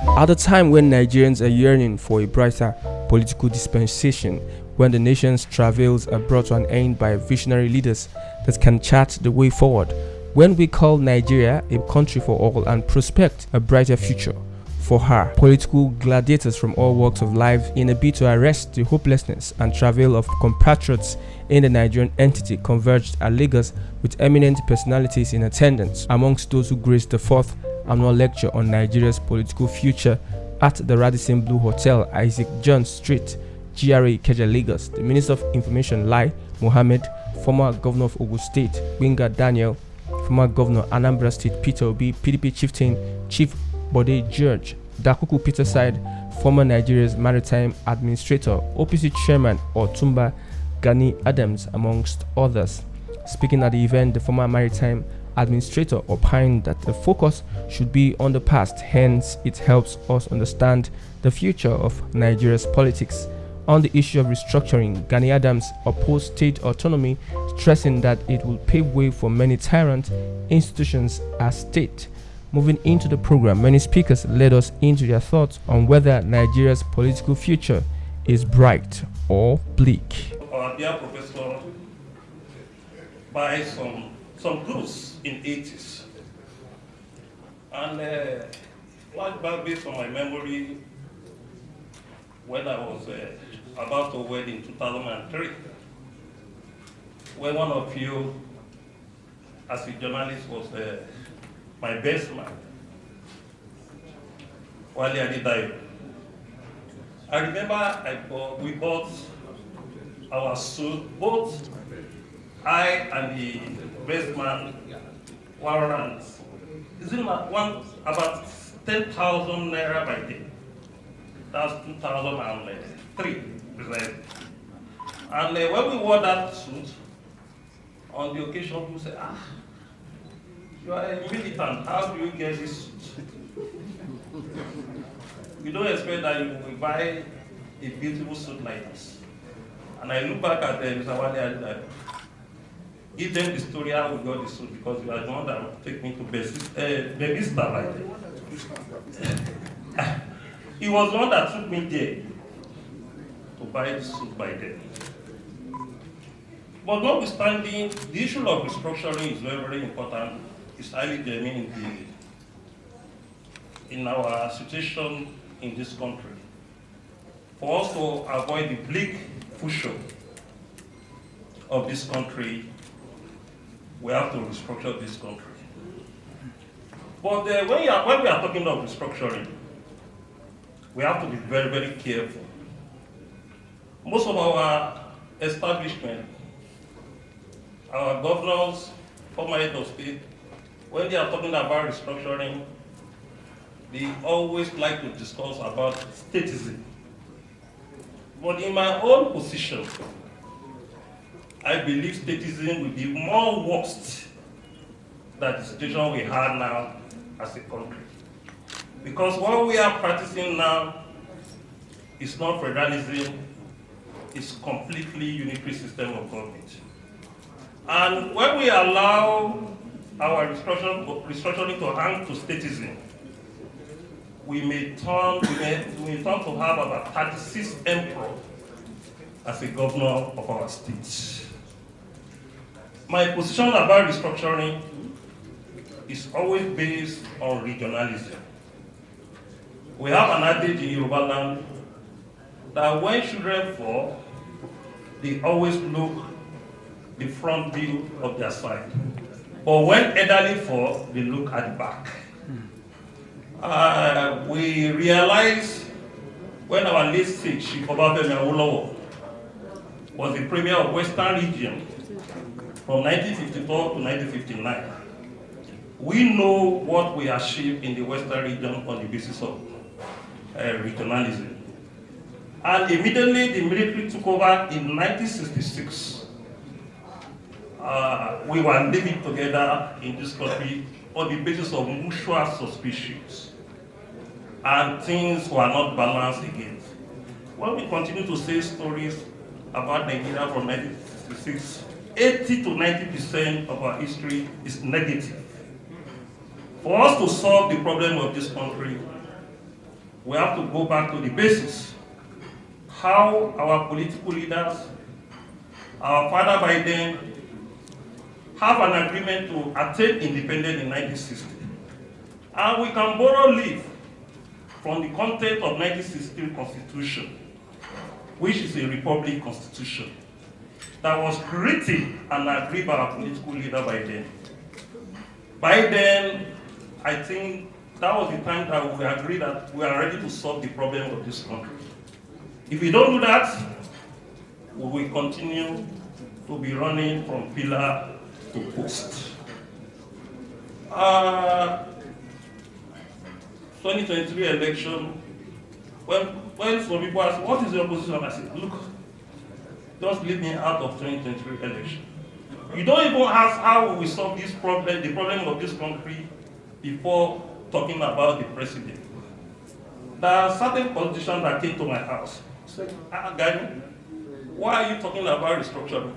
At a time when Nigerians are yearning for a brighter political dispensation, when the nation's travails are brought to an end by visionary leaders that can chart the way forward, when we call Nigeria a country for all and prospect a brighter future for her, political gladiators from all walks of life, in a bid to arrest the hopelessness and travail of compatriots in the Nigerian entity, converged at Lagos with eminent personalities in attendance. Amongst those who graced the fourth annual lecture on Nigeria's political future at the Radisson Blu Hotel, Isaac John Street, GRA Ikeja, Lagos, the Minister of Information Lai Mohammed, former Governor of Ogun State Winga Daniel, former Governor Anambra State Peter Obi, PDP chieftain Chief Bode George, Dakuku Peterside, former Nigeria's Maritime Administrator, OPC Chairman Otumba Gani Adams, amongst others. Speaking at the event, the former Maritime Administrator opined that the focus should be on the past, hence it helps us understand the future of Nigeria's politics. On the issue of restructuring, Gani Adams opposed state autonomy, stressing that it will pave way for many tyrant institutions as state. Moving into the program, many speakers led us into their thoughts on whether Nigeria's political future is bright or bleak. Our dear professor by some groups in 80s, and flashback based on my memory when I was about to wed in 2003, when one of you, as a journalist, was my best man, Wale Adedayo. I remember we bought our suit, both I and the best man, warrant, about 10,000 naira by day. That's 2003, precisely. And when we wore that suit, on the occasion, people say, you are a militant, how do you get this suit? We don't expect that you will buy a beautiful suit like this. And I look back at Mr. Wale and give them the story how we got the suit, because you are the one that will take me to Babista like that. He was the one that took me there to buy the suit by then. But notwithstanding, the issue of restructuring is very, very important. It's highly germane in our situation in this country. For us to avoid the bleak future of this country, we have to restructure this country. But when we are talking of restructuring, we have to be very, very careful. Most of our establishment, our governors, former head of state, when they are talking about restructuring, they always like to discuss about statism. But in my own position, I believe statism will be more worst than the situation we have now as a country. Because what we are practicing now is not federalism, it's completely unitary system of government. And when we allow our restructuring to hang to statism, we may turn to have about 36 emperors as a governor of our state. My position about restructuring is always based on regionalism. We have an adage in Yoruba land that when children fall, they always look the front view of their side. But when elderly fall, they look at the back. We realized when our late state, Chief Obafemi Awolowo, was the premier of Western region from 1954 to 1959, we know what we achieved in the Western region on the basis of regionalism. And immediately the military took over in 1966. We were living together in this country on the basis of mutual suspicions. And things were not balanced again. When we continue to say stories about Nigeria from 1966, 80 to 90% of our history is negative. For us to solve the problem of this country, we have to go back to the basics. How our political leaders, our father by then, have an agreement to attain independence in 1960. And we can borrow leaf from the content of 1916 Constitution, which is a republic constitution, that was written and agreed by our political leader by then. By then, I think that was the time that we agreed that we are ready to solve the problem of this country. If we don't do that, we will continue to be running from pillar to post. 2023 election, when some people ask, what is your position? I say, look, just leave me out of 2023 election. You don't even ask how we will solve this problem, the problem of this country, before talking about the president. There are certain politicians that came to my house. Said, Gani, why are you talking about restructuring?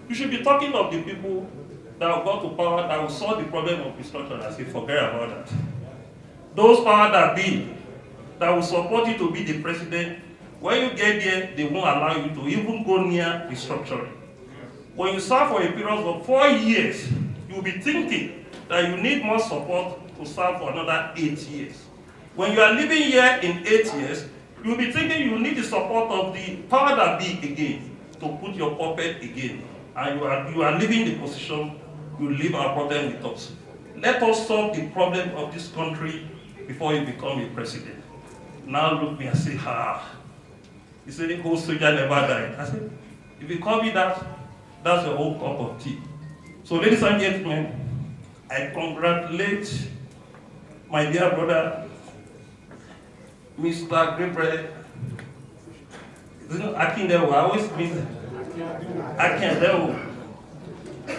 You should be talking of the people that will go to power that will solve the problem of restructuring. I say, forget about that. Those power that be, that will support you to be the president, when you get there, they won't allow you to even go near restructuring. When you serve for a period of 4 years, you'll be thinking that you need more support to serve for another 8 years. When you are living here in 8 years, you'll be thinking you need the support of the power that be again to put your puppet again. And you are leaving the position, you leave our problem with us. Let us solve the problem of this country before you become a president. Now look me and say, he said, the whole soldier never died. I said, if you call me that, that's your whole cup of tea. So ladies and gentlemen, I congratulate my dear brother, Mr. Gabriel. Akindewo, I always miss Akindewo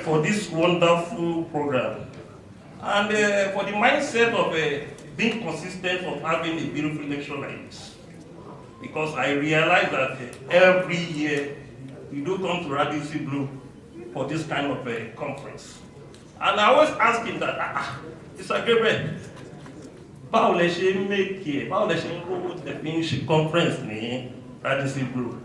for this wonderful program. And for the mindset of being consistent, of having a beautiful lecture like this. Because I realize that every year we do come to Radisi Blue for this kind of a conference. And I always ask him that, Mr. Gabriel, báwo lẹ ṣe make it, báwo lẹ ṣe ń kó definition conference ní Radisi Blue?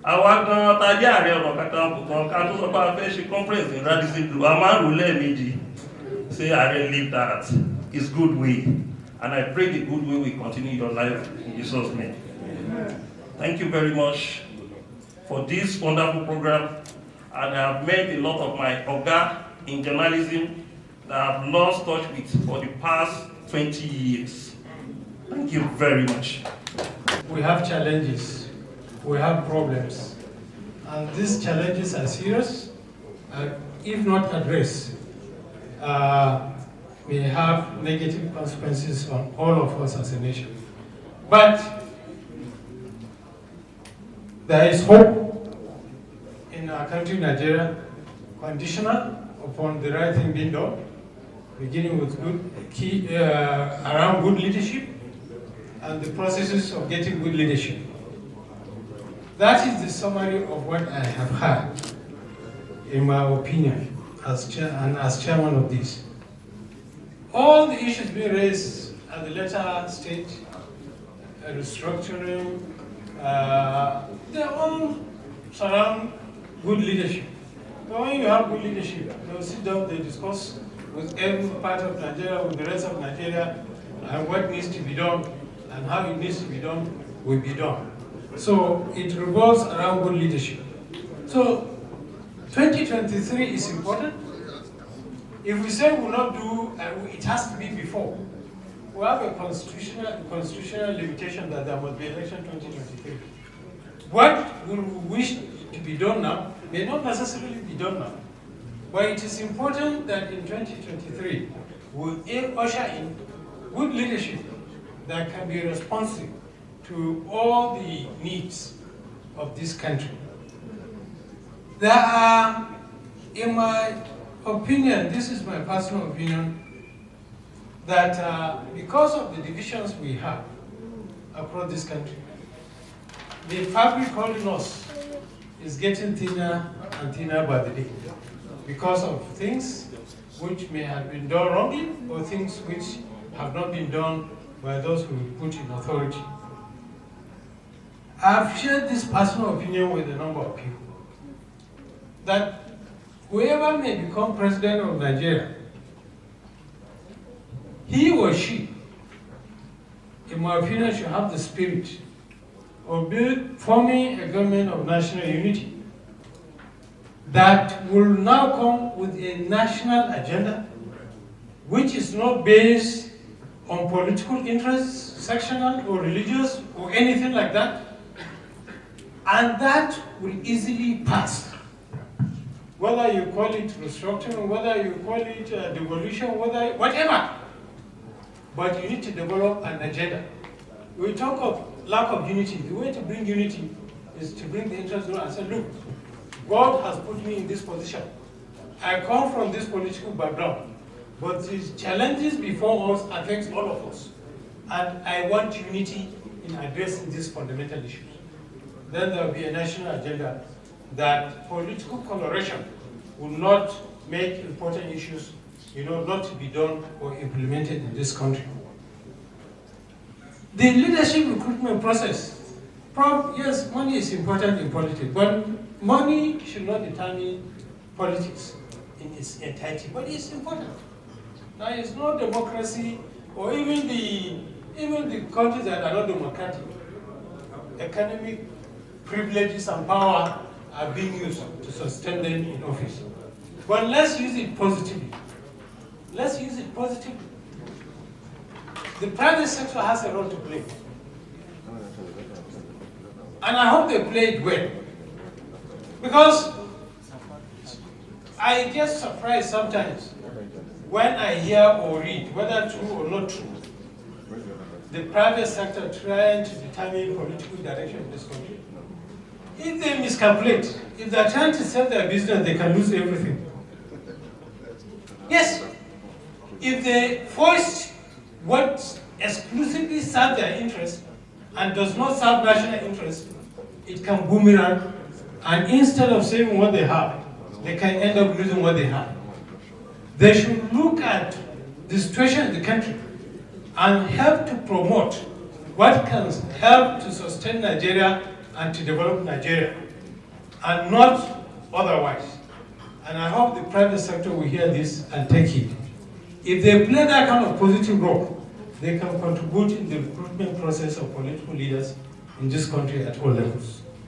Àwa gan ta jẹ́ Ààrẹ Ọ̀nà Kakanfò kan ká tó sọ pé a fẹ́ ṣe conference ní Radisi Blue, a máa ń rò lẹ́ẹ̀mejì. Say, Ààrẹ, leave that. It's good way. And I pray the good way will continue your life in Jesus' name. Thank you very much for this wonderful program. And I have met a lot of my Oga in journalism that I've lost touch with for the past 20 years. Thank you very much. We have challenges, we have problems, and these challenges are serious. If not addressed, may have negative consequences on all of us as a nation. But there is hope in our country, Nigeria, conditional upon the right thing being done, beginning with around good leadership and the processes of getting good leadership. That is the summary of what I have heard, in my opinion, as chairman of this. All the issues being raised at the later stage, restructuring, they all surround good leadership. So when you have good leadership, they'll sit down, they discuss with every part of Nigeria, with the rest of Nigeria, and what needs to be done, and how it needs to be done will be done. So it revolves around good leadership. So 2023 is important. If we say we will not do, it has to be before. We have a constitutional limitation that there must be election 2023. What we wish to be done now may not necessarily be done now. But it is important that in 2023, we usher in good leadership that can be responsive to all the needs of this country. There are, in my opinion, this is my personal opinion, that because of the divisions we have across this country, the fabric holding us is getting thinner and thinner by the day because of things which may have been done wrongly or things which have not been done by those who we put in authority. I've shared this personal opinion with a number of people that whoever may become president of Nigeria, he or she, in my opinion, should have the spirit of forming a government of national unity that will now come with a national agenda which is not based on political interests, sectional or religious or anything like that, and that will easily pass. Whether you call it restructuring, whether you call it devolution, whatever. But you need to develop an agenda. We talk of lack of unity. The way to bring unity is to bring the interest and say, look, God has put me in this position. I come from this political background, but the challenges before us affect all of us. And I want unity in addressing these fundamental issues. Then there will be a national agenda that political coloration will not make important issues, not to be done or implemented in this country. The leadership recruitment process, yes, money is important in politics, but money should not determine politics in its entirety, but it's important. Now, it's not democracy, or even the countries that are not democratic, economic privileges and power are being used to sustain them in office. But let's use it positively. Let's use it positively. The private sector has a role to play. And I hope they play it well. Because I get surprised sometimes when I hear or read, whether true or not true, the private sector trying to determine political direction in this country. If they miscalculate, if they're trying to sell their business, they can lose everything. Yes, if they force what exclusively serves their interest and does not serve national interest, it can boomerang, and instead of saving what they have, they can end up losing what they have. They should look at the situation in the country and help to promote what can help to sustain Nigeria and to develop Nigeria, and not otherwise. And I hope the private sector will hear this and take it. If they play that kind of positive role, they can contribute in the recruitment process of political leaders in this country at all levels.